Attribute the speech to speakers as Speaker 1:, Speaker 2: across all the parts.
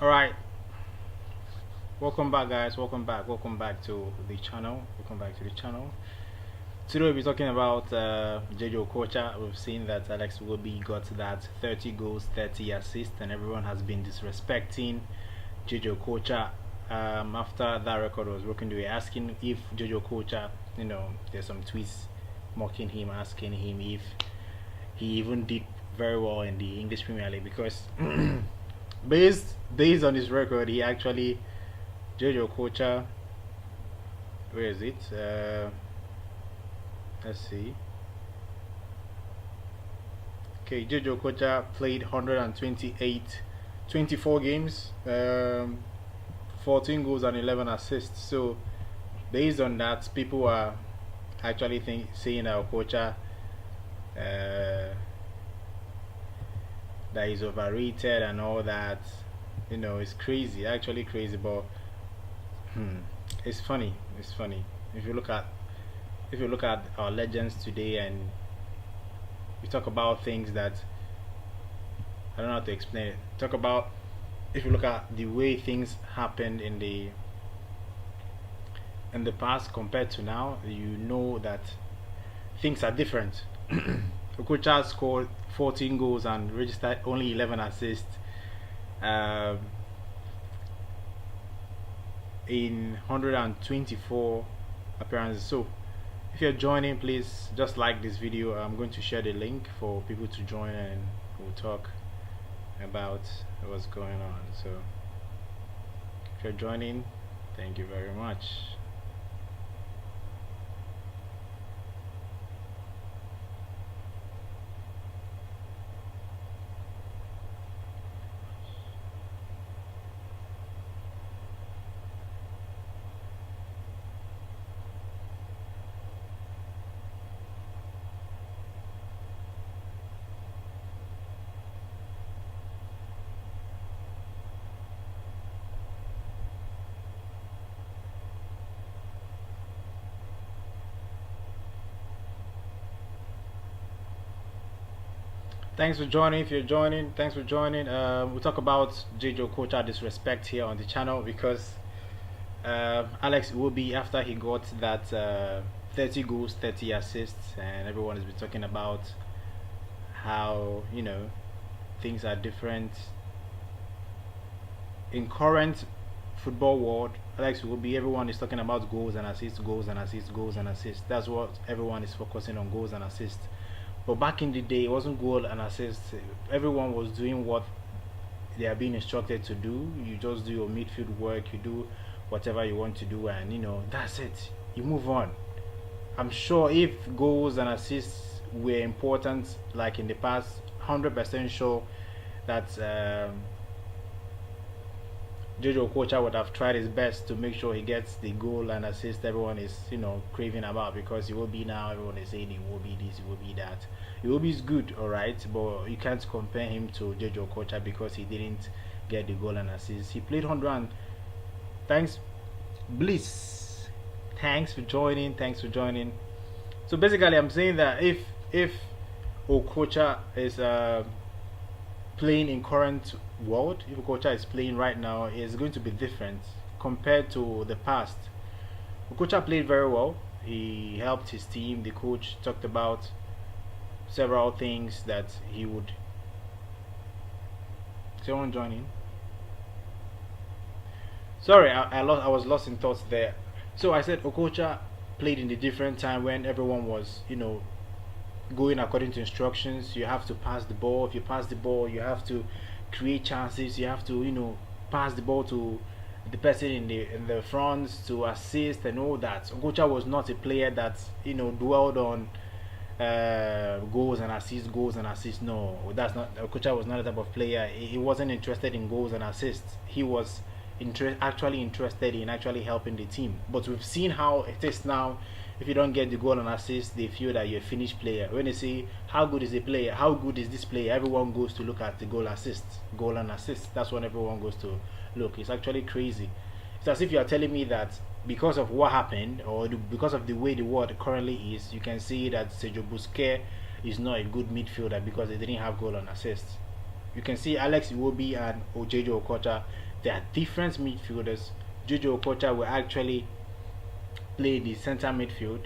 Speaker 1: All right, welcome back, guys. Welcome back to the channel. Today we'll be talking about Jay Okocha. We've seen that Alex Iwobi got that 30 goals, 30 assists, and everyone has been disrespecting Jay Okocha. After that record was broken, they were asking if Jay Okocha, there's some tweets mocking him, asking him if he even did very well in the English Premier League because based on his record, he actually Jay Okocha. Where is it? Let's see. Okay, Jay Okocha played 24 games, 14 goals and 11 assists. So, based on that, people are actually saying that Okocha that is overrated and all that. It's crazy, actually crazy, but it's funny. If you look at our legends today, and we talk about things that I don't know how to explain it. Talk about if you look at the way things happened in the past compared to now, you know that things are different. Okocha scored 14 goals and registered only 11 assists in 124 appearances. So if you're joining, please just like this video. I'm going to share the link for people to join, and we'll talk about what's going on. So if you're joining, thank you very much. Thanks for joining. If you're joining, thanks for joining. We'll talk about Jay Okocha disrespect here on the channel because Alex Iwobi, after he got that 30 goals, 30 assists, and everyone has been talking about how things are different in current football world. Alex Iwobi, everyone is talking about goals and assists, goals and assists, goals and assists. That's what everyone is focusing on, goals and assists. But back in the day, it wasn't goal and assist. Everyone was doing what they are being instructed to do. You just do your midfield work, you do whatever you want to do, and that's it. You move on. I'm sure if goals and assists were important like in the past, 100% sure that Jay Okocha would have tried his best to make sure he gets the goal and assist everyone is craving about, because he will be now everyone is saying he will be this, he will be that. He will be good, alright, but you can't compare him to Jay Okocha because he didn't get the goal and assist. He played 100. Thanks Bliss, thanks for joining. So basically I'm saying that if Okocha is playing in current world, if Okocha is playing right now, is going to be different compared to the past. Okocha played very well. He helped his team. The coach talked about several things that he would. Someone joining. Sorry, I was lost in thoughts there. So I said Okocha played in a different time when everyone was going according to instructions. You have to pass the ball. If you pass the ball, you have to create chances. You have to pass the ball to the person in the front to assist and all that. Okocha was not a player that dwelled on goals and assists. No, that's not. Okocha was not a type of player. He wasn't interested in goals and assists. He was actually interested in actually helping the team. But we've seen how it is now. If you don't get the goal and assist, they feel that you're a finished player. When they say how good is the player, how good is this player, everyone goes to look at the goal and assist. That's when everyone goes to look. It's actually crazy. It's as if you are telling me that because of what happened, or because of the way the world currently is, you can see that Sergio Busquets is not a good midfielder because they didn't have goal and assist. You can see Alex Iwobi and Jay Okocha, They are different midfielders. Jay Okocha will actually play the center midfield,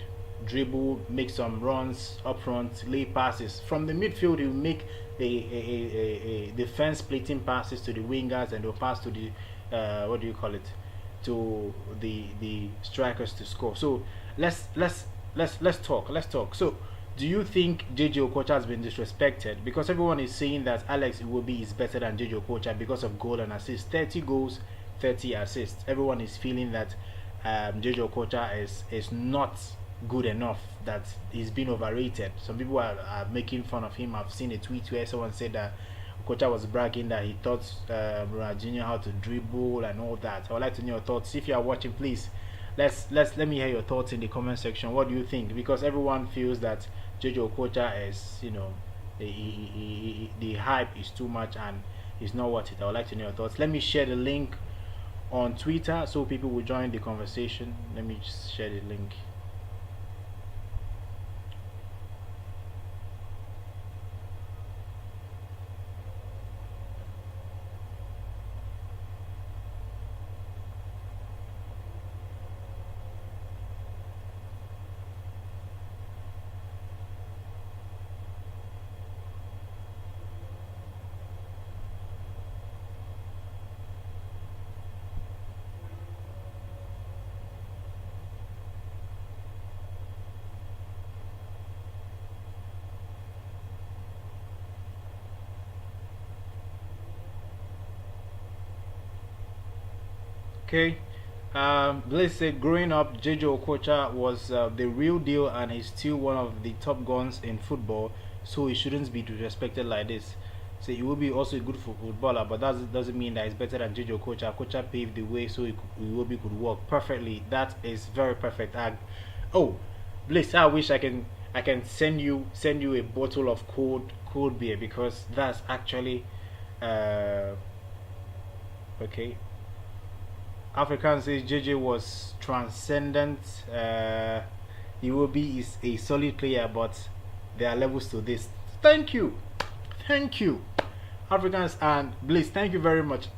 Speaker 1: dribble, make some runs up front, lay passes. From the midfield, he will make a defense splitting passes to the wingers, and they'll pass to the what do you call it, to the strikers to score. So let's talk. Let's talk. So do you think JJ Okocha has been disrespected? Because everyone is saying that Alex Iwobi is better than JJ Okocha because of goal and assists. 30 goals, 30 assists. Everyone is feeling that JJ Okocha is not good enough, that he's been overrated. Some people are making fun of him. I've seen a tweet where someone said that Okocha was bragging that he taught Ronaldinho how to dribble and all that. I would like to know your thoughts. If you are watching, please let me hear your thoughts in the comment section. What do you think? Because everyone feels that JJ Okocha is, the hype is too much and it's not worth it. I would like to know your thoughts. Let me share the link on Twitter so people will join the conversation. Let me just share the link. Okay. Let's say growing up, JJ Okocha was the real deal, and he's still one of the top guns in football. So he shouldn't be disrespected like this. So he will be also a good footballer, but that doesn't mean that he's better than JJ Okocha. Okocha paved the way so Iwobi could work perfectly. That is very perfect. Oh, Bliss, I wish I can send you a bottle of cold beer, because that's actually okay. African says JJ was transcendent. Iwobi is a solid player, but there are levels to this. Thank you, Africans and Blaze. Thank you very much.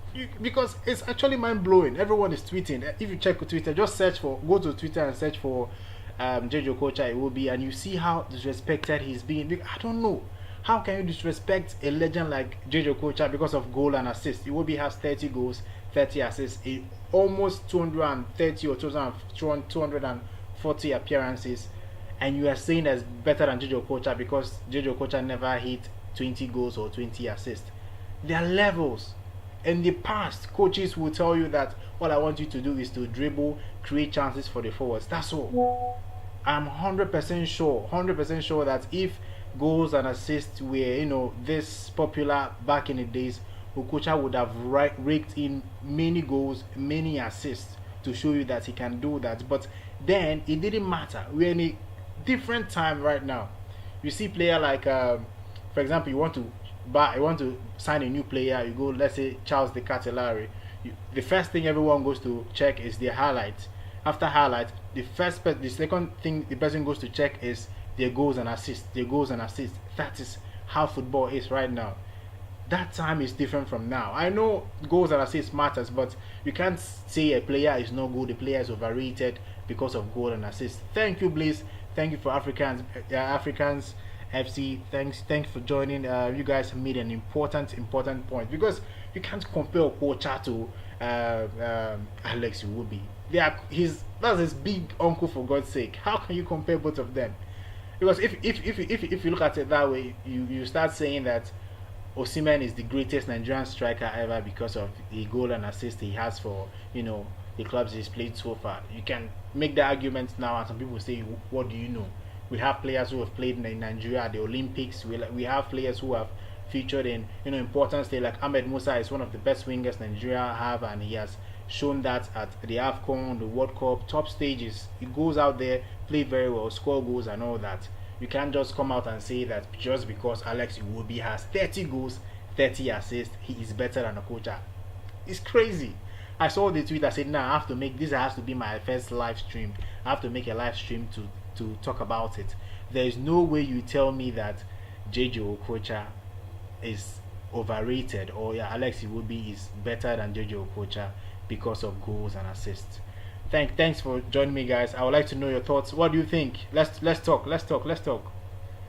Speaker 1: Because it's actually mind blowing. Everyone is tweeting. If you check Twitter, just go to Twitter and search for JJ Okocha Iwobi, and you see how disrespected he's being. I don't know. How can you disrespect a legend like JJ Okocha because of goal and assist? Iwobi has 30 goals, 30 assists, almost 230 or 240 appearances, and you are saying that's better than JJ Okocha because JJ Okocha never hit 20 goals or 20 assists. There are levels. In the past, coaches will tell you that all I want you to do is to dribble, create chances for the forwards. That's all. I'm 100% sure that if goals and assists were, this popular back in the days, Okocha would have raked in many goals, many assists to show you that he can do that. But then it didn't matter. We're in a different time right now. You see player like, for example, you want to sign a new player. You go, let's say Charles De Ketelaere. The first thing everyone goes to check is their highlights. After highlight, the second thing the person goes to check is their goals and assists. That is how football is right now. That time is different from now. I know goals and assists matters, but you can't say a player is no good, a player is overrated because of goal and assists. Thank you, Bliss. Thank you for Africans FC. Thanks for joining. You guys made an important point, because you can't compare Okocha to Alex Iwobi. That's his big uncle, for God's sake. How can you compare both of them? Because if you look at it that way, you start saying that Osimhen is the greatest Nigerian striker ever because of the goal and assist he has for the clubs he's played so far. You can make the argument now, and some people say, "What do you know?" We have players who have played in Nigeria at the Olympics. We have players who have featured in important stage, like Ahmed Musa is one of the best wingers Nigeria have, and he has shown that at the AFCON, the World Cup, top stages. He goes out there, play very well, score goals and all that. You can't just come out and say that just because Alex Iwobi has 30 goals, 30 assists, he is better than Okocha. It's crazy. I saw the tweet. I said, "Nah, I have to make this. Has to be my first live stream. I have to make a live stream to talk about it." There is no way you tell me that JJ Okocha is overrated, or yeah, Alex Iwobi is better than Jay Okocha because of goals and assists. Thanks for joining me, guys. I would like to know your thoughts. What do you think? Let's talk.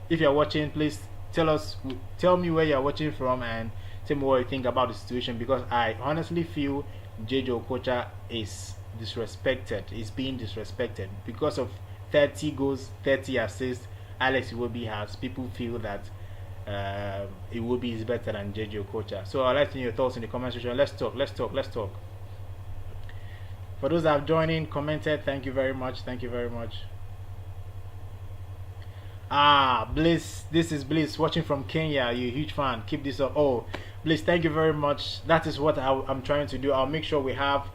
Speaker 1: If you're watching, please tell me where you're watching from, and tell me what you think about the situation, because I honestly feel Jay Okocha is disrespected. Is being disrespected because of 30 goals, 30 assists. Alex Iwobi has. People feel that Iwobi is better than Jay Okocha. So I'd like to know your thoughts in the comment section. Let's talk. For those that have joined in, commented, thank you very much. Bliss, this is Bliss watching from Kenya. You're a huge fan. Keep this up. Oh, Bliss, thank you very much. That is what I'm trying to do. I'll make sure we have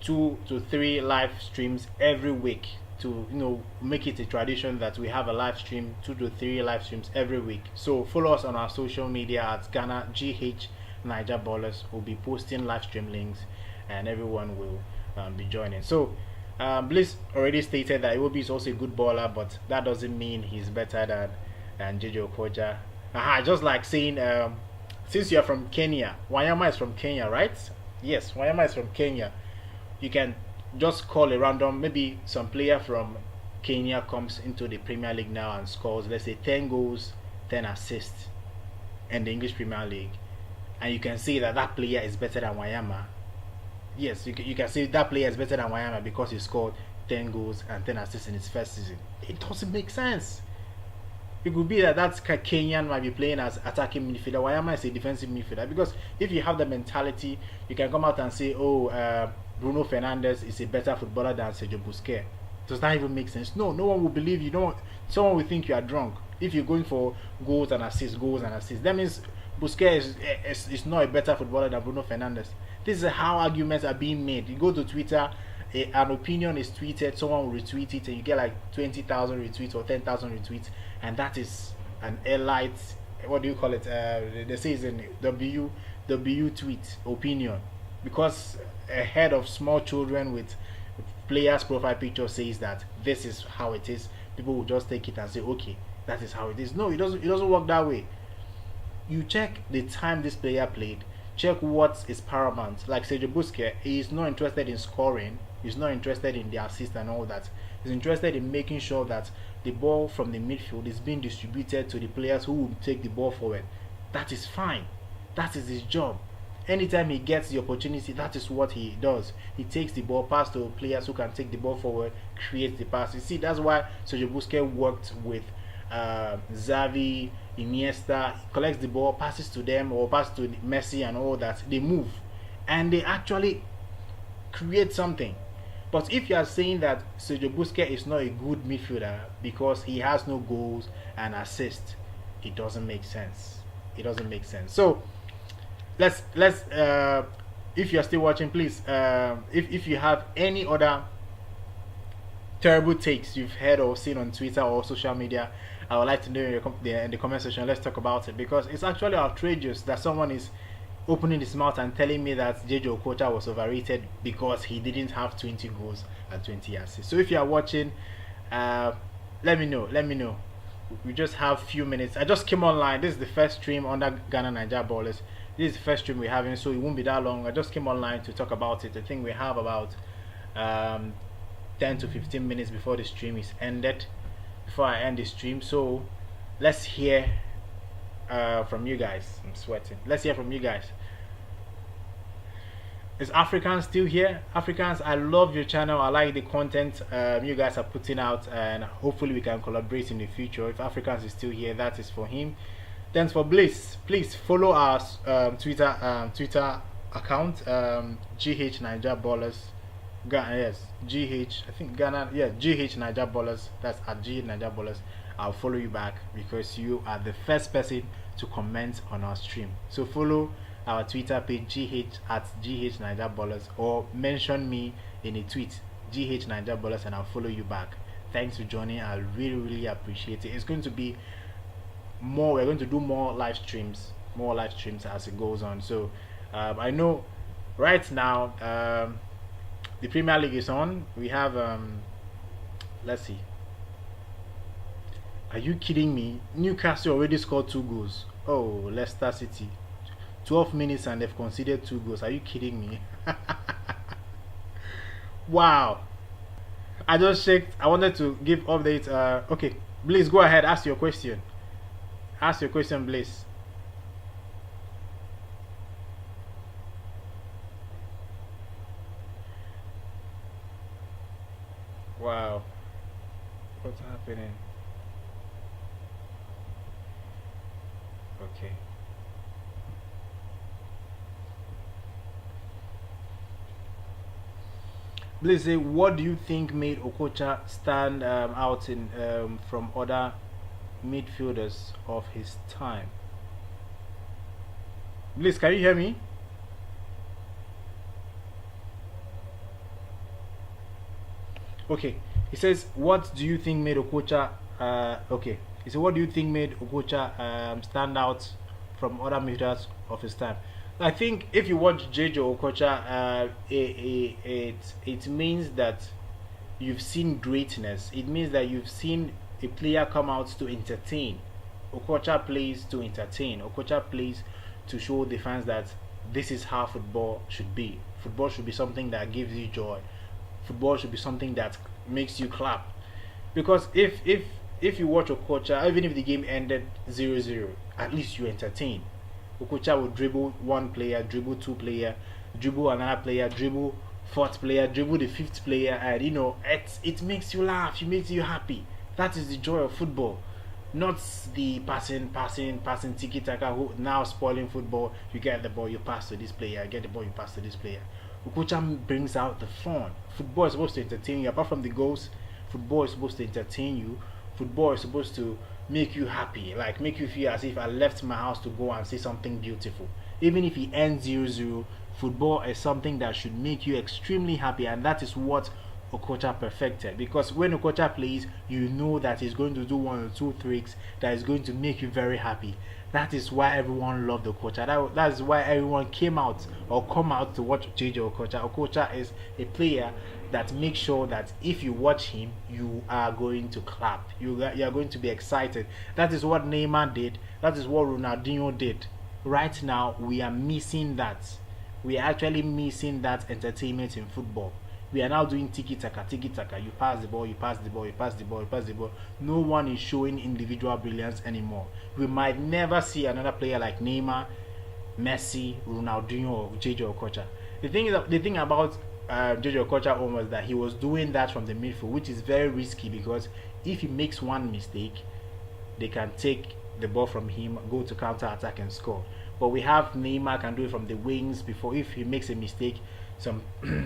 Speaker 1: 2 to 3 live streams every week to make it a tradition that we have a live stream, 2 to 3 live streams every week. So follow us on our social media at Ghana GH Niger Ballers. We'll be posting live stream links, and everyone will be joining. So Bliss already stated that Iwobi is also a good baller, but that doesn't mean he's better than Jay Okocha. Just like saying, since you're from Kenya, Wanyama is from Kenya, right? Yes, Wanyama is from Kenya. You can just call a random, maybe some player from Kenya comes into the Premier League now and scores, let's say 10 goals, 10 assists in the English Premier League, and you can say that player is better than Wanyama. Yes, you can say that player is better than Wanyama because he scored 10 goals and 10 assists in his first season. It doesn't make sense. It could be that Kenyan might be playing as attacking midfielder. Wanyama is a defensive midfielder. Because if you have the mentality, you can come out and say, Bruno Fernandes is a better footballer than Sergio Busquets. Does that even make sense? No one will believe you. Someone will think you are drunk if you're going for goals and assists. That means Busquets is not a better footballer than Bruno Fernandes. This is how arguments are being made. You go to Twitter, an opinion is tweeted, someone will retweet it, and you get like 20,000 retweets or 10,000 retweets, and that is an elite, what do you call it? They say it's a W tweet opinion, because a head of small children with players' profile picture says that this is how it is. People will just take it and say, okay, that is how it is. No, it doesn't work that way. You check the time this player played, check what is paramount. Like Sergio Busquets, he is not interested in scoring, he's not interested in the assist and all that. He's interested in making sure that the ball from the midfield is being distributed to the players who will take the ball forward. That is fine. That is his job. Anytime he gets the opportunity, that is what he does. He takes the ball, pass to players who can take the ball forward, creates the pass. You see, that's why Sergio Busquets worked with Xavi, Iniesta. He collects the ball, passes to them, or passes to Messi and all that. They move and they actually create something. But if you are saying that Sergio Busquets is not a good midfielder because he has no goals and assists, it doesn't make sense. So let's if you're still watching, please, if you have any other terrible takes you've heard or seen on Twitter or social media, I would like to know in the comment section. Let's talk about it, because it's actually outrageous that someone is opening his mouth and telling me that Jay Okocha was overrated because he didn't have 20 goals and 20 assists. So if you are watching, let me know. We just have few minutes. I just came online. This is the first stream under Ghana Niger Ballers. This is the first stream we're having, so it won't be that long. I just came online to talk about it. I think we have about 10 to 15 minutes before the stream is ended, before I end the stream. So let's hear from you guys. I'm sweating. Let's hear from you guys. Is Africans still here? Africans, I love your channel. I like the content you guys are putting out, and hopefully we can collaborate in the future. If Africans is still here, that is for him. Thanks for Bliss. Please follow our Twitter account, GH Niger Ballers. Yes, GH. I think Ghana. Yeah, GH Niger Ballers. That's at GH Niger Ballers. I'll follow you back because you are the first person to comment on our stream. So follow our Twitter page, GH Niger Ballers, or mention me in a tweet, GH Niger Ballers, and I'll follow you back. Thanks for joining. I really appreciate it. It's going to be more. We're going to do more live streams as it goes on. So I know right now the Premier League is on. We have let's see. Are you kidding me? Newcastle already scored 2 goals. Oh, Leicester City. 12 minutes and they've conceded 2 goals. Are you kidding me? Wow. I just checked. I wanted to give updates. Okay, Blaze, go ahead. Ask your question. Ask your question, Blaze. Wow. What's happening? Okay. Blaze, what do you think made Okocha stand out in from other midfielders of his time? Blaze, can you hear me? Okay. He says, "What do you think made Okocha?" Okay. He said, "What do you think made Okocha stand out from other midfielders of his time?" I think if you watch Jay Okocha, it means that you've seen greatness. It means that you've seen a player come out to entertain. Okocha plays to entertain. Okocha plays to show the fans that this is how football should be. Football should be something that gives you joy. Football should be something that makes you clap. Because if you watch Okocha, even if the game ended 0-0, at least you entertain. Okocha will dribble one player, dribble two player, dribble another player, dribble fourth player, dribble the fifth player, and it makes you laugh, it makes you happy. That is the joy of football. Not the passing tiki taka who now spoiling football. You get the ball, you pass to this player, get the ball, you pass to this player. Okocha brings out the fun. Football is supposed to entertain you. Apart from the goals, football is supposed to entertain you. Football is supposed to make you happy, like make you feel as if I left my house to go and see something beautiful. Even if it ends 0-0, football is something that should make you extremely happy, and that is what Okocha perfected. Because when Okocha plays, you know that he's going to do one or two tricks that is going to make you very happy. That is why everyone loved Okocha. That is why everyone came out or come out to watch JJ Okocha. Okocha is a player that makes sure that if you watch him, you are going to clap. You are going to be excited. That is what Neymar did. That is what Ronaldinho did. Right now, we are missing that. We are actually missing that entertainment in football. We are now doing tiki taka, tiki taka. You pass the ball, you pass the ball, you pass the ball, you pass the ball. No one is showing individual brilliance anymore. We might never see another player like Neymar, Messi, Ronaldinho, or JJ Okocha. The thing about JJ Okocha was that he was doing that from the midfield, which is very risky because if he makes one mistake, they can take the ball from him, go to counter attack and score. But we have Neymar can do it from the wings before if he makes a mistake. Some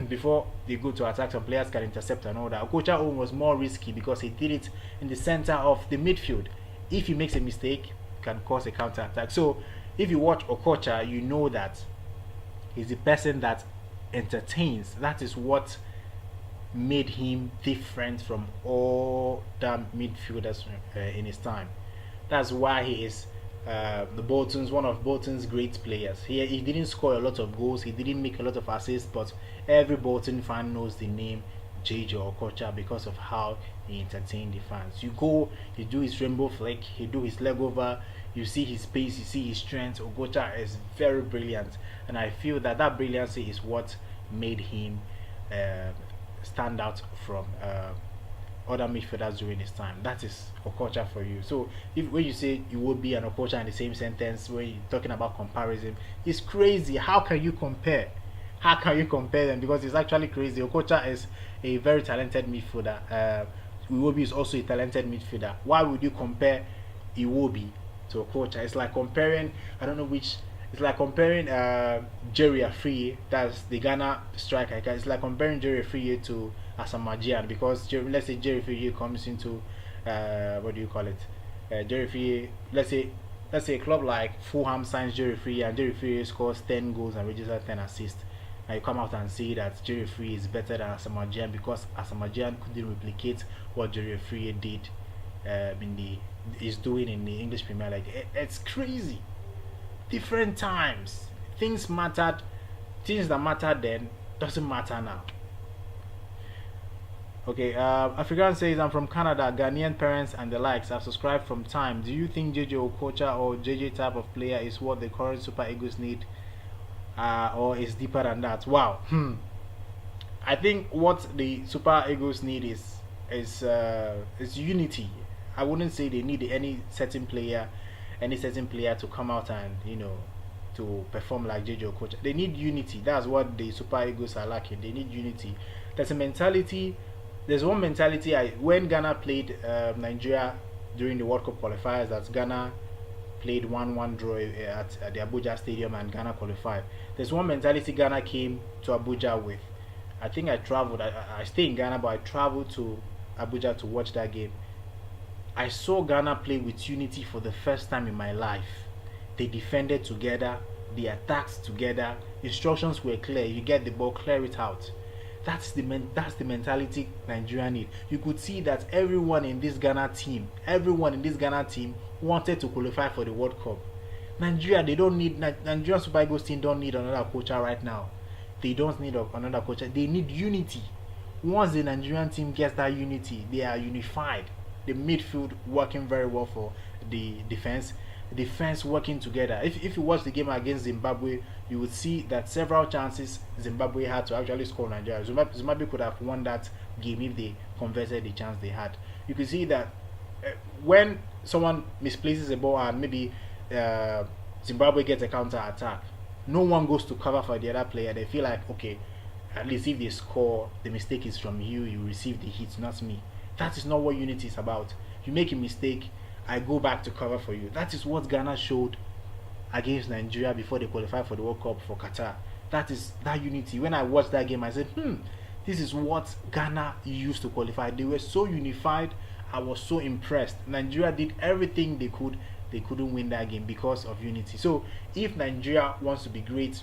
Speaker 1: before they go to attack, some players can intercept and all that. Okocha was more risky because he did it in the center of the midfield. If he makes a mistake, can cause a counter attack. So if you watch Okocha, you know that he's the person that entertains. That is what made him different from all the midfielders in his time. That's why he is one of Bolton's great players. He didn't score a lot of goals, he didn't make a lot of assists, but every Bolton fan knows the name JJ Okocha because of how he entertained the fans. You go, he do his rainbow flick, he do his leg over, you see his pace, you see his strength. Okocha is very brilliant, and I feel that that brilliancy is what made him stand out from other midfielders during his time. That is Okocha for you. So if when you say Iwobi and Okocha in the same sentence, when you're talking about comparison, it's crazy. How can you compare? How can you compare them? Because it's actually crazy. Okocha is a very talented midfielder. Iwobi is also a talented midfielder. Why would you compare Iwobi to Okocha? It's like comparing, I don't know which. It's like comparing Jerry Afriye, that's the Ghana striker. It's like comparing Jerry Afriye to Asamajian, because let's say Jerry Afriye comes into what do you call it? Jerry Afriye, let's say a club like Fulham signs Jerry Afriye and Jerry Afriye scores 10 goals and registers 10 assists. Now you come out and say that Jerry Afriye is better than Asamajian because Asamajian couldn't replicate what Jerry Afriye did is doing in the English Premier League. It's crazy. Different times, things mattered. Things that mattered then doesn't matter now. Okay, African says, I'm from Canada, Ghanaian parents and the likes. I've subscribed from time. Do you think JJ Okocha or JJ type of player is what the current Super Eagles need, or is deeper than that? Wow. I think what the Super Eagles need is unity. I wouldn't say they need any certain player to come out and to perform like JJ Okocha. They need unity. That's what the Super Eagles are lacking. They need unity. There's a mentality. There's one mentality. When Ghana played Nigeria during the World Cup qualifiers, that Ghana played 1-1 draw at the Abuja Stadium and Ghana qualified. There's one mentality Ghana came to Abuja with. I think I traveled. I stay in Ghana, but I traveled to Abuja to watch that game. I saw Ghana play with unity for the first time in my life. They defended together, they attacked together. Instructions were clear. You get the ball, clear it out. That's the mentality Nigeria need. You could see that everyone in this Ghana team wanted to qualify for the World Cup. Nigerian Super Eagles team don't need another coach right now. They don't need another coach. They need unity. Once the Nigerian team gets that unity, they are unified. The midfield working very well for the defense working together. If you watch the game against Zimbabwe, you would see that several chances Zimbabwe had to actually score Nigeria. Zimbabwe could have won that game if they converted the chance they had. You can see that when someone misplaces a ball and maybe Zimbabwe gets a counter attack, no one goes to cover for the other player. They feel like, okay, at least if they score, the mistake is from you. You receive the hit, not me. That is not what unity is about. You make a mistake, I go back to cover for you. That is what Ghana showed against Nigeria before they qualified for the World Cup for Qatar. That is that unity. When I watched that game, I said, this is what Ghana used to qualify. They were so unified. I was so impressed. Nigeria did everything they could. They couldn't win that game because of unity. So if Nigeria wants to be great,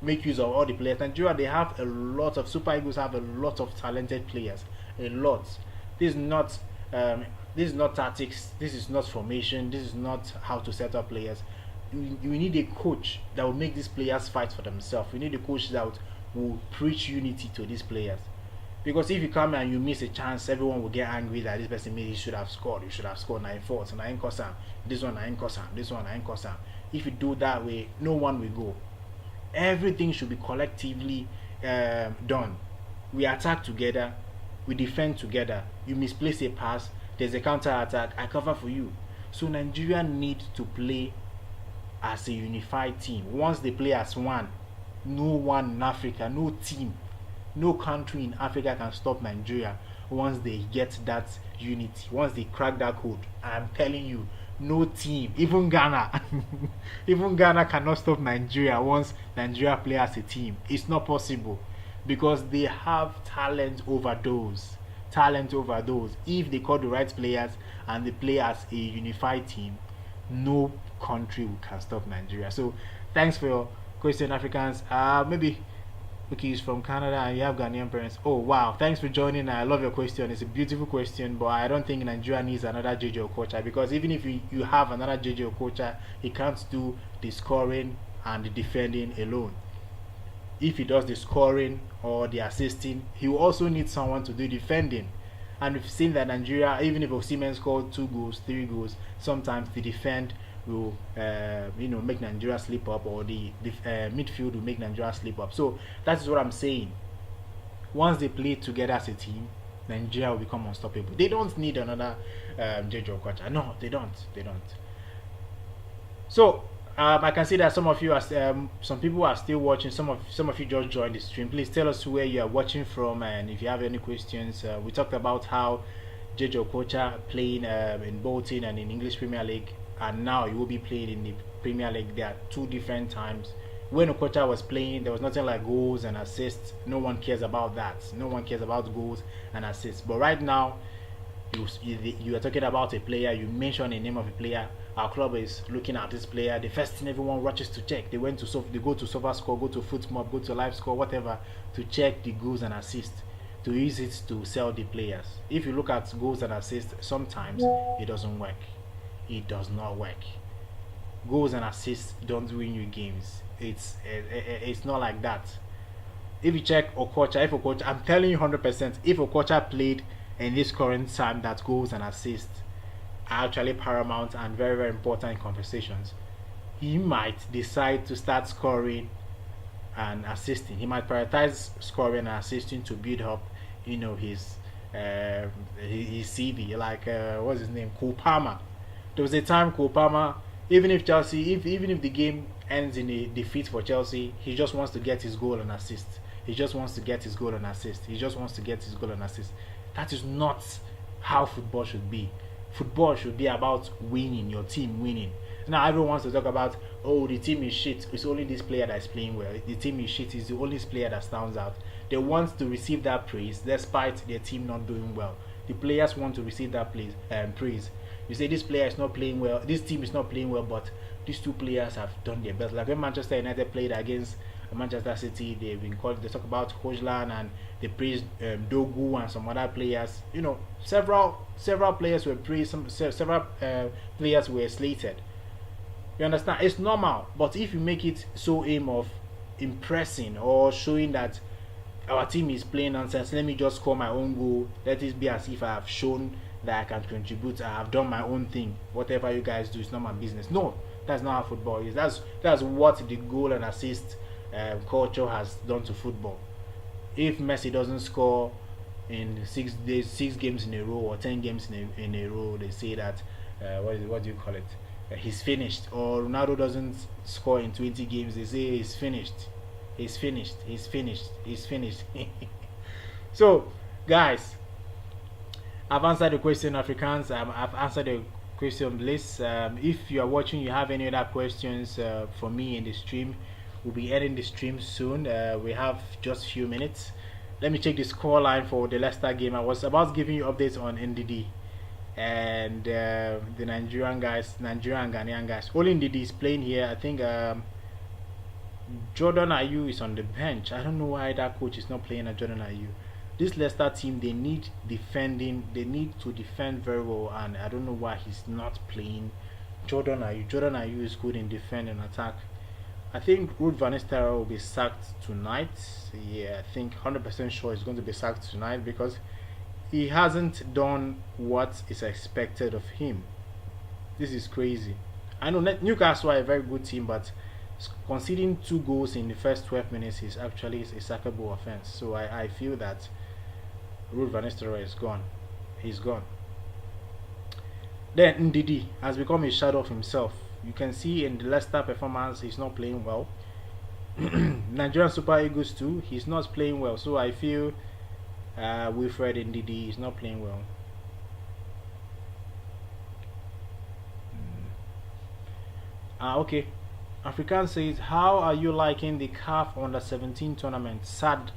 Speaker 1: make use of all the players. Nigeria, they have a lot of Super Eagles have a lot of talented players. A lot. This is not tactics. This is not formation. This is not how to set up players. You need a coach that will make these players fight for themselves. You need a coach that will preach unity to these players. Because if you come and you miss a chance, everyone will get angry that this person made. He should have scored. You should have scored 9-4, so 9 Kosam. This one 9 Kosam. This one 9 Kosam. If you do that way, no one will go. Everything should be collectively done. We attack together. We defend together. You misplace a pass, there's a counter attack, I cover for you. So Nigeria need to play as a unified team. Once they play as one, no one in Africa, no team, no country in Africa can stop Nigeria once they get that unity. Once they crack that code, I'm telling you, no team, even Ghana, even Ghana cannot stop Nigeria once Nigeria play as a team. It's not possible. Because they have talent overdose. If they call the right players and they play as a unified team, no country can stop Nigeria. So thanks for your question, Africans. Maybe okay, he's from Canada and you have Ghanaian parents. Oh wow, thanks for joining. I love your question. It's a beautiful question, but I don't think Nigeria needs another JJ Okocha, because even if you have another JJ Okocha, he can't do the scoring and the defending alone. If he does the scoring or the assisting, he will also need someone to do defending. And we've seen that Nigeria, even if Osimhen scored 2 goals, 3 goals, sometimes the defend will make Nigeria slip up, or the midfield will make Nigeria slip up. So that is what I'm saying. Once they play together as a team, Nigeria will become unstoppable. They don't need another JJ Okocha. No, they don't. So I can see that some of you are, some people are still watching. Some of you just joined the stream. Please tell us where you are watching from, and if you have any questions. We talked about how JJ Okocha playing in Bolton and in English Premier League, and now he will be playing in the Premier League. There are 2 different times. When Okocha was playing, there was nothing like goals and assists. No one cares about that. No one cares about goals and assists. But right now, you are talking about a player. You mention the name of a player. Our club is looking at this player. The first thing everyone rushes to check. They go to SofaScore, go to FootMob, go to LiveScore, whatever, to check the goals and assists, to use it to sell the players. If you look at goals and assists, sometimes it doesn't work. It does not work. Goals and assists don't win you games. It's not like that. if you check Okocha, I'm telling you 100%, if Okocha played in this current time, that goals and assists are actually paramount and very, very important in conversations. He might decide to start scoring and assisting. He might prioritize scoring and assisting to build up, his his CV. Like what's his name, Kupama. There was a time Kupama, even if even if the game ends in a defeat for Chelsea, he just wants to get his goal and assist. He just wants to get his goal and assist. He just wants to get his goal and assist. That is not how football should be. Football should be about winning, your team winning. Now everyone wants to talk about, oh, the team is shit. It's only this player that's playing well. The team is shit. It's the only player that stands out. They want to receive that praise despite their team not doing well. The players want to receive that praise. You say this player is not playing well. This team is not playing well, but these two players have done their best. Like when Manchester United played against Manchester City, they've been called. They talk about Hojland and they praised Dogu and some other players. Several players were praised. Several players were slated. You understand? It's normal, but if you make it so aim of impressing or showing that our team is playing nonsense, let me just score my own goal. Let it be as if I have shown that I can contribute. I have done my own thing. Whatever you guys do is not my business. No, that's not how football is. That's what the goal and assist culture has done to football. If Messi doesn't score in 6 days, 6 games in a row or 10 games in a row, they say that what do you call it? He's finished. Or Ronaldo doesn't score in 20 games, they say he's finished. He's finished. He's finished. He's finished. So, guys, I've answered the question, Africans. I've answered the question list. If you are watching, you have any other questions for me in the stream, we'll be ending the stream soon. We have just a few minutes. Let me check the score line for the Leicester game. I was about giving you updates on NDD and the Nigerian and Ghanaian guys. Only NDD is playing here. I think Jordan Ayew is on the bench. I don't know why that coach is not playing at Jordan Ayew. This Leicester team, they need defending. They need to defend very well, and I don't know why he's not playing Jordan Ayew. Jordan Ayew is good in defend and attack. I think Ruud van Nistelrooy will be sacked tonight. Yeah, I think 100% sure he's going to be sacked tonight because he hasn't done what is expected of him. This is crazy. I know Newcastle are a very good team, but conceding 2 goals in the first 12 minutes is actually a sackable offense. So I feel that Ruud van Nistelrooy is gone. He's gone. Then Ndidi has become a shadow of himself. You can see in the Leicester performance, he's not playing well. Nigerian Super Eagles too, he's not playing well. So I feel Wilfred Ndidi is not playing well. Okay. African says, how are you liking the CAF Under-17 tournament? Sad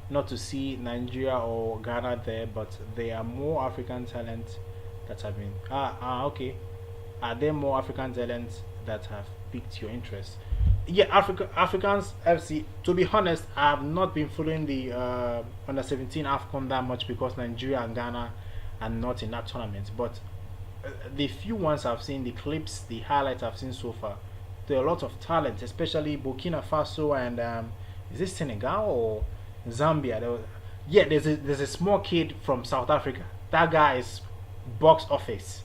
Speaker 1: not to see Nigeria or Ghana there, but there are more African talents that have been. Okay. Are there more African talents that have piqued your interest? Yeah, Africans FC. To be honest, I have not been following the Under-17 AFCON that much because Nigeria and Ghana are not in that tournament. But the few ones I've seen, the clips, the highlights I've seen so far, there are a lot of talent, especially Burkina Faso and is this Senegal or Zambia? There's a small kid from South Africa. That guy is box office.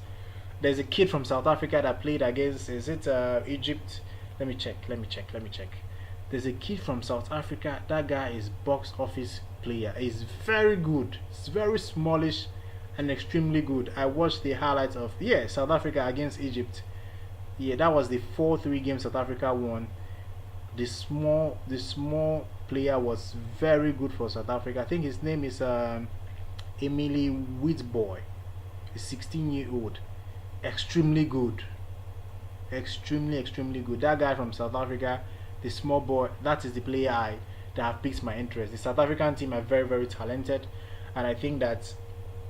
Speaker 1: There's a kid from South Africa that played against, is it Egypt? Let me check. There's a kid from South Africa. That guy is box office player. He's very good. It's very smallish and extremely good. I watched the highlights of South Africa against Egypt. Yeah, that was the 4-3 game South Africa won. The small player was very good for South Africa. I think his name is Emily Witboy. He's 16-year-old. Extremely good. Extremely good. That guy from South Africa, the small boy, that is the player that have piqued my interest. The South African team are very, very talented, and I think that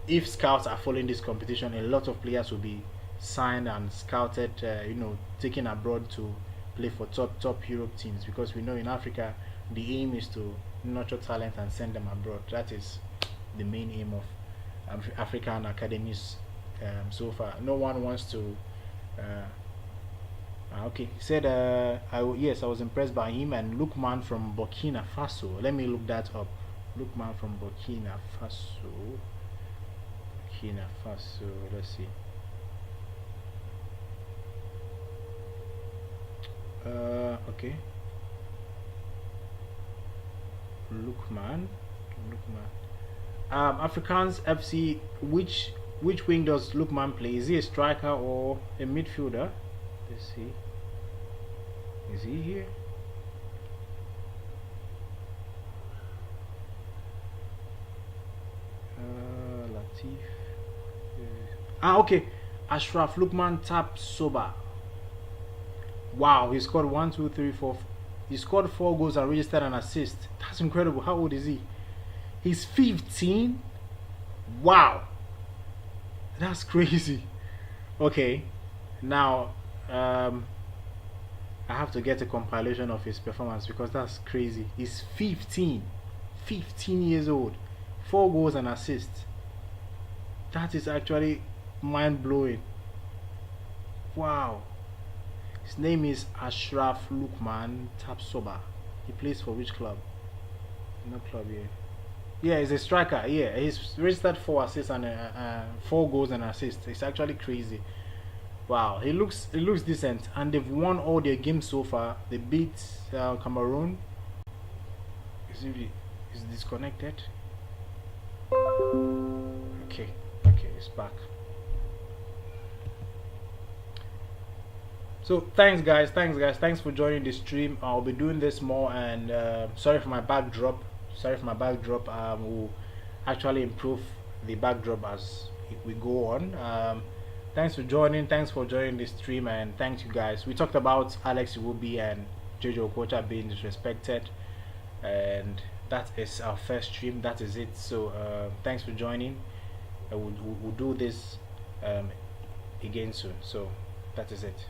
Speaker 1: if scouts are following this competition, a lot of players will be signed and scouted, taken abroad to play for top Europe teams, because we know in Africa the aim is to nurture talent and send them abroad. That is the main aim of African academies so far. No one wants to Okay, he said, yes, I was impressed by him and Lukman from Burkina Faso. Let me look that up. Lukman from Burkina Faso. Burkina Faso. Let's see. Okay. Lukman. Afrikaans FC. Which wing does Lukman play? Is he a striker or a midfielder? Let's see. Is he here? Latif. Okay. Ashraf Lukman Tap Soba. Wow, he scored 1, 2, 3, 4. He scored 4 goals and registered an assist. That's incredible. How old is he? He's 15. Wow, that's crazy. Okay, now I have to get a compilation of his performance because that's crazy. He's 15 years old, 4 goals and assists. That is actually mind-blowing. Wow. His name is Ashraf Lukman Tapsoba. He plays for which club? No club here. Yeah, he's a striker. Yeah, he's registered 4 assists and 4 goals and assists. It's actually crazy. Wow, it looks decent, and they've won all their games so far. They beat Cameroon. Is disconnected? Okay, it's back. So thanks guys, thanks for joining the stream. I'll be doing this more, and sorry for my backdrop. We'll actually improve the backdrop as we go on. Thanks for joining the stream, and thanks you guys. We talked about Alex Iwobi and Jay Okocha being disrespected, and that is our first stream. That is it. So thanks for joining. We'll do this again soon. So that is it.